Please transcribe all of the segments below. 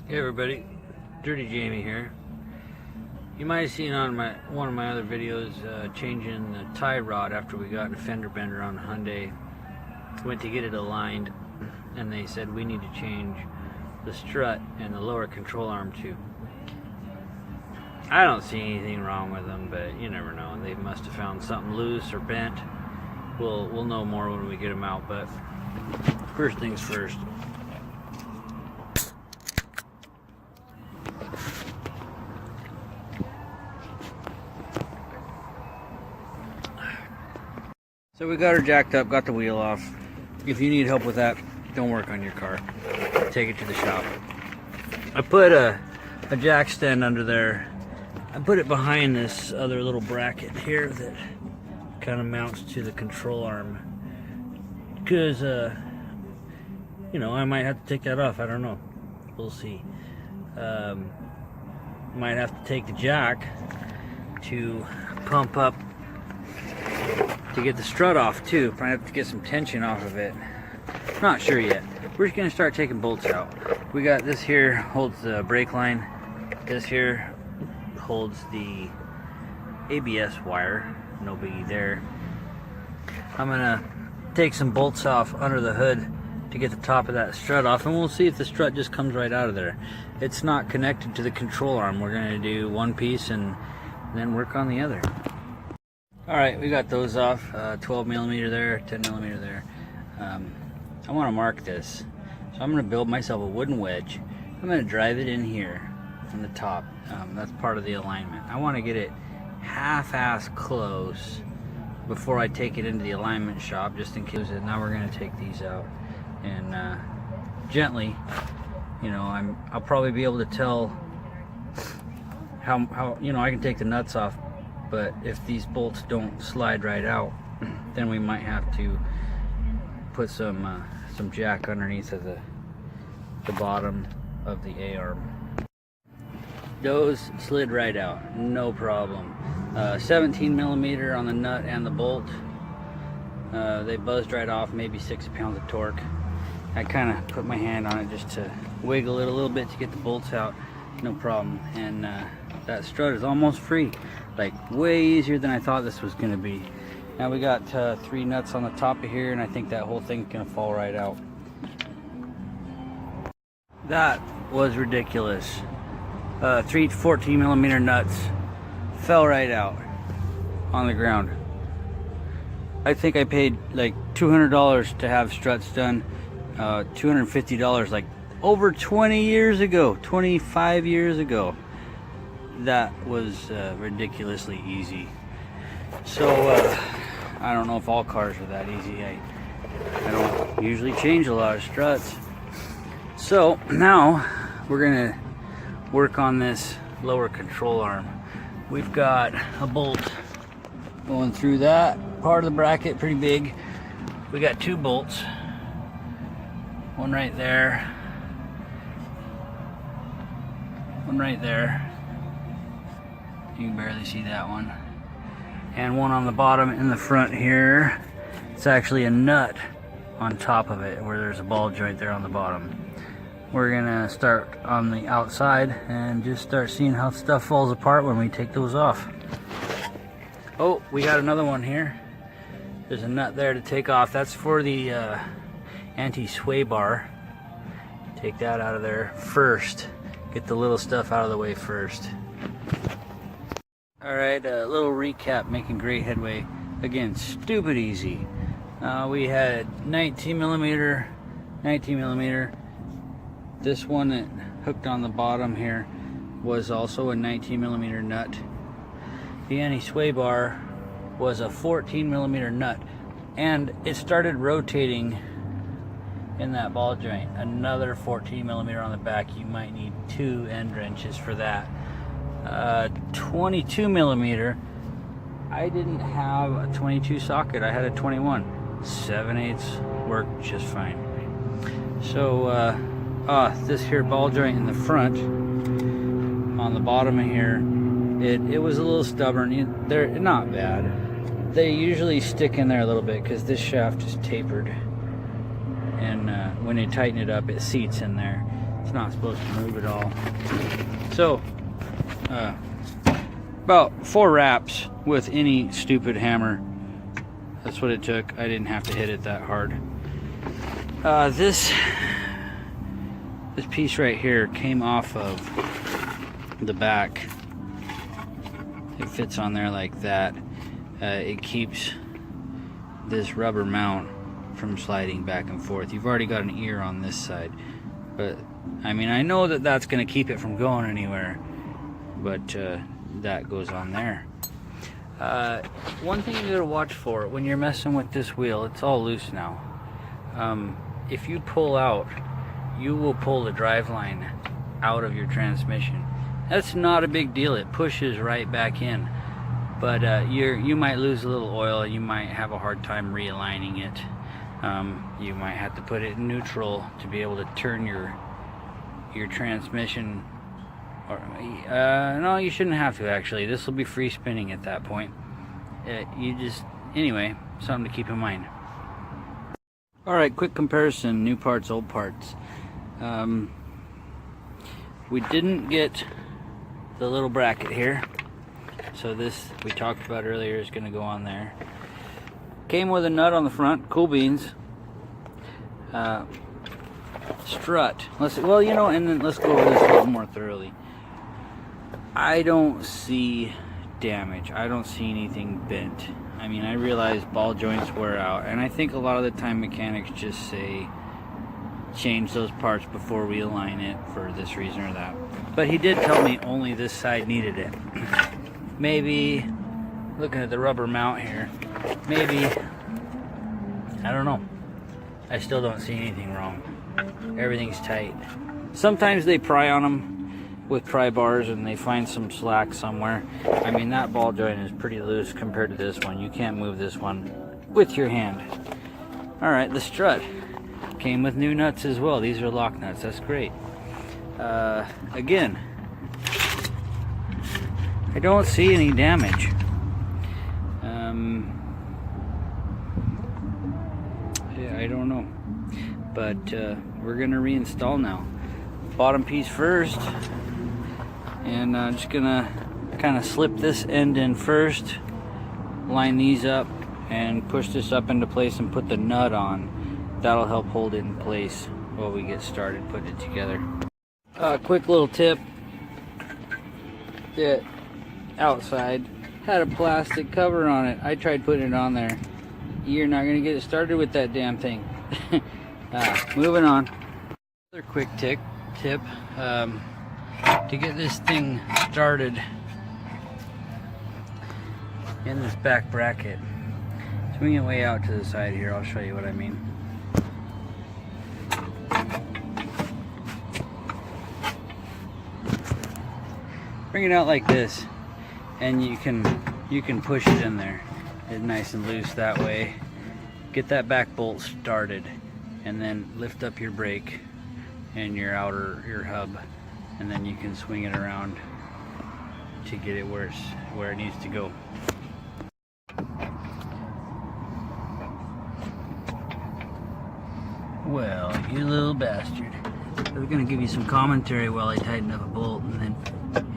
Hey everybody, Dirty Jamie here. You might have seen on one of my other videos changing the tie rod after we got a fender bender on the Hyundai. Went to get it aligned and they said we need to change the strut and the lower control arm too. I don't see anything wrong with them, but you never know. They must have found something loose or bent. We'll know more when we get them out, but first things first. So we got her jacked up, got the wheel off. If you need help with that, don't work on your car. Take it to the shop. I put a jack stand under there. I put it behind this other little bracket here that kind of mounts to the control arm. Because, you know, I might have to take that off. I don't know. We'll see. Might have to take the jack to pump up to get the strut off too. Probably have to get some tension off of it. Not sure yet. We're just gonna start taking bolts out. We got this here holds the brake line. This here holds the ABS wire. No biggie there. I'm gonna take some bolts off under the hood to get the top of that strut off, and we'll see if the strut just comes right out of there. It's not connected to the control arm. We're gonna do one piece and then work on the other. Alright, we got those off, 12 millimeter there, 10 millimeter there. I want to mark this, so I'm going to build myself a wooden wedge. I'm going to drive it in here from the top. That's part of the alignment. I want to get it half-ass close before I take it into the alignment shop, just in case. Now we're going to take these out and gently, you know, I'll probably be able to tell how you know, I can take the nuts off. But if these bolts don't slide right out, then we might have to put some jack underneath of the bottom of the A-arm. Those slid right out, no problem. 17 millimeter on the nut and the bolt. They buzzed right off, maybe 6 pounds of torque. I kind of put my hand on it just to wiggle it a little bit to get the bolts out, no problem. And that strut is almost free. Like way easier than I thought this was going to be. Now we got 3 nuts on the top of here, and I think that whole thing's going to fall right out. That was ridiculous. 3 14 millimeter nuts fell right out on the ground. I think I paid like $200 to have struts done. $250 like over 20 years ago, 25 years ago. That was ridiculously easy. So I don't know if all cars are that easy. I don't usually change a lot of struts. So now we're gonna work on this lower control arm. We've got a bolt going through that part of the bracket, pretty big. We got 2 bolts, one right there, one right there. You can barely see that one. And one on the bottom in the front here. It's actually a nut on top of it where there's a ball joint there on the bottom. We're gonna start on the outside and just start seeing how stuff falls apart when we take those off. Oh, we got another one here. There's a nut there to take off. That's for the anti-sway bar. Take that out of there first. Get the little stuff out of the way first. Alright, a little recap, making great headway. Again, stupid easy. We had 19 millimeter. This one that hooked on the bottom here was also a 19 millimeter nut. The anti-sway bar was a 14 millimeter nut. And it started rotating in that ball joint. Another 14 millimeter on the back. You might need 2 end wrenches for that. 22 millimeter. I didn't have a 22 socket. I had a 21. 7/8 worked just fine. So this here ball joint in the front on the bottom of here, it was a little stubborn. They're not bad. They usually stick in there a little bit because this shaft is tapered, and when you tighten it up, it seats in there. It's not supposed to move at all. So, about 4 wraps with any stupid hammer. That's what it took. I didn't have to hit it that hard. This piece right here came off of the back. It fits on there like that. It keeps this rubber mount from sliding back and forth. You've already got an ear on this side, but I mean, I know that that's going to keep it from going anywhere, but that goes on there. One thing you gotta watch for when you're messing with this wheel, it's all loose now. If you pull out, you will pull the driveline out of your transmission. That's not a big deal. It pushes right back in, but you might lose a little oil. You might have a hard time realigning it. You might have to put it in neutral to be able to turn your transmission. Or no, you shouldn't have to actually. This will be free spinning at that point. Anyway, something to keep in mind. Alright, quick comparison, new parts, old parts. We didn't get the little bracket here, so this we talked about earlier is going to go on there. Came with a nut on the front, cool beans. Strut. Well, you know, and then let's go over this a little more thoroughly. I don't see damage. I don't see anything bent. I mean, I realize ball joints wear out, and I think a lot of the time mechanics just say change those parts before we align it for this reason or that. But he did tell me only this side needed it. Maybe, looking at the rubber mount here, maybe, I don't know. I still don't see anything wrong. Everything's tight. Sometimes they pry on them with pry bars and they find some slack somewhere. I mean, that ball joint is pretty loose compared to this one. You can't move this one with your hand. Alright, the strut came with new nuts as well. These are lock nuts. That's great. Again, I don't see any damage. Yeah, I don't know. But we're going to reinstall now. Bottom piece first. And I'm just gonna kind of slip this end in first, line these up, and push this up into place and put the nut on. That'll help hold it in place while we get started putting it together. Quick little tip. The outside had a plastic cover on it. I tried putting it on there. You're not gonna get it started with that damn thing. Moving on. Another quick tip. To get this thing started in this back bracket, swing it way out to the side here. I'll show you what I mean. Bring it out like this, and you can push it in there. It's nice and loose that way. Get that back bolt started, and then lift up your brake and your hub. And then you can swing it around to get it where it needs to go. Well, you little bastard. I was gonna give you some commentary while I tightened up a bolt, and then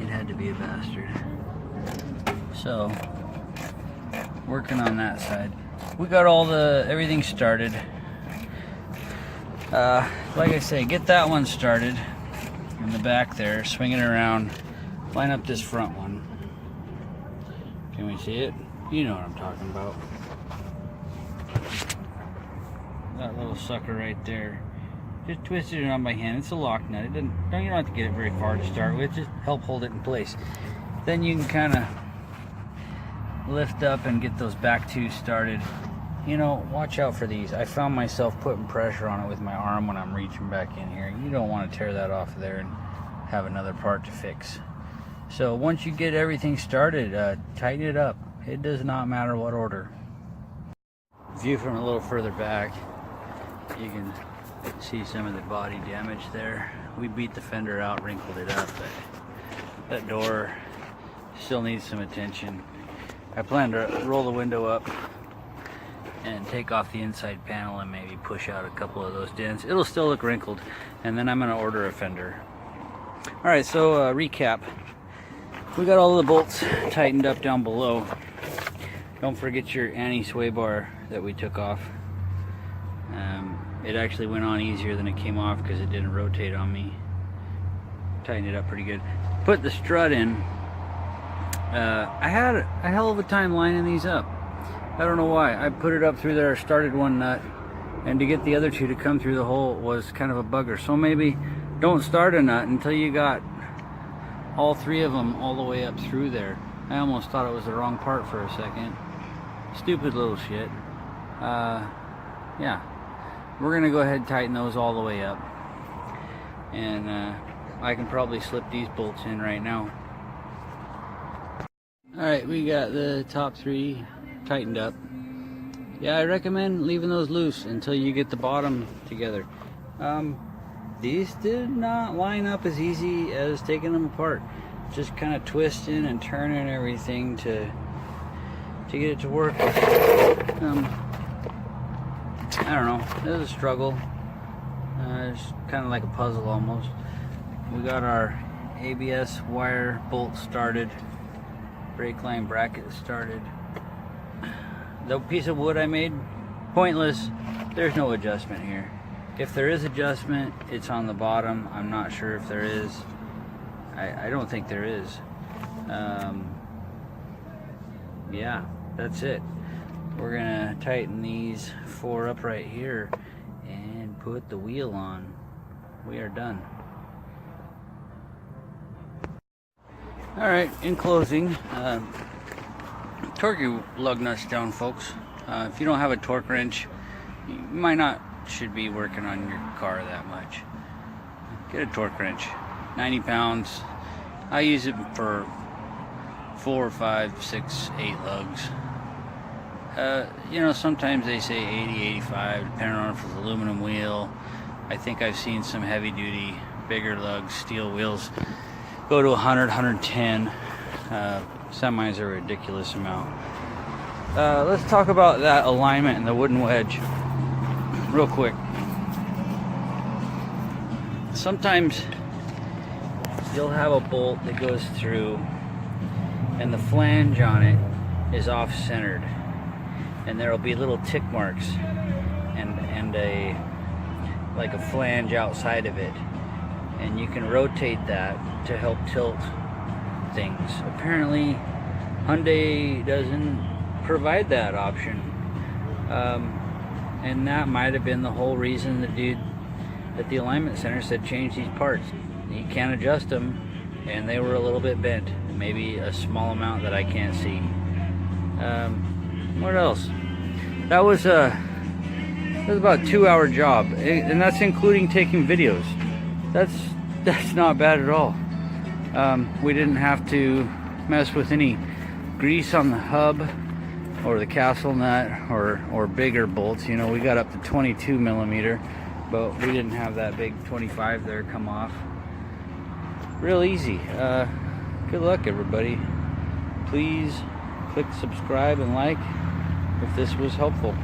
it had to be a bastard. So, working on that side. We got everything started. Like I say, get that one started. In the back there, swing it around, line up this front one. Can we see it? You know what I'm talking about. That little sucker right there. Just twisted it on by hand. It's a lock nut. You don't have to get it very far to start with. Just help hold it in place. Then you can kind of lift up and get those back two started. You know, watch out for these. I found myself putting pressure on it with my arm when I'm reaching back in here. You don't want to tear that off of there and have another part to fix. So once you get everything started, tighten it up. It does not matter what order. View from a little further back, you can see some of the body damage there. We beat the fender out, wrinkled it up, but that door still needs some attention. I plan to roll the window up and take off the inside panel and maybe push out a couple of those dents. It'll still look wrinkled. and then I'm gonna order a fender. All right, so recap. We got all the bolts tightened up down below. Don't forget your anti-sway bar that we took off. It actually went on easier than it came off because it didn't rotate on me. Tightened it up pretty good. Put the strut in. I had a hell of a time lining these up. I don't know why. I put it up through there, started one nut, and to get the other two to come through the hole was kind of a bugger. So maybe don't start a nut until you got all three of them all the way up through there. I almost thought it was the wrong part for a second. Stupid little shit. Yeah. We're gonna go ahead and tighten those all the way up. And I can probably slip these bolts in right now. Alright, we got the top three tightened up. Yeah, I recommend leaving those loose until you get the bottom together. These did not line up as easy as taking them apart. Just kind of twisting and turning everything to get it to work. I don't know, it was a struggle. It's kind of like a puzzle almost. We got our ABS wire bolt started, brake line bracket started. The piece of wood I made, pointless. There's no adjustment here. If there is adjustment, it's on the bottom. I'm not sure if there is. I don't think there is. Yeah, that's it. We're gonna tighten these four up right here and put the wheel on. We are done. All right, in closing, torque your lug nuts down, folks. If you don't have a torque wrench, you might not should be working on your car that much. Get a torque wrench, 90 pounds. I use it for 4, 5, 6, 8 lugs. You know, sometimes they say 80, 85, depending on if it's aluminum wheel. I think I've seen some heavy duty, bigger lugs, steel wheels go to 100, 110. Semis are a ridiculous amount. Let's talk about that alignment and the wooden wedge real quick. Sometimes you'll have a bolt that goes through and the flange on it is off-centered, and there'll be little tick marks and a like a flange outside of it, and you can rotate that to help tilt things. Apparently Hyundai doesn't provide that option, and that might have been the whole reason the dude at the alignment center said change these parts. You can't adjust them, and they were a little bit bent, maybe a small amount that I can't see. What else? That was about a 2-hour job, and that's including taking videos. That's not bad at all. We didn't have to mess with any grease on the hub or the castle nut or bigger bolts. You know, we got up to 22 millimeter, but we didn't have that big 25 there come off. Real easy. Good luck, everybody. Please click subscribe and like if this was helpful.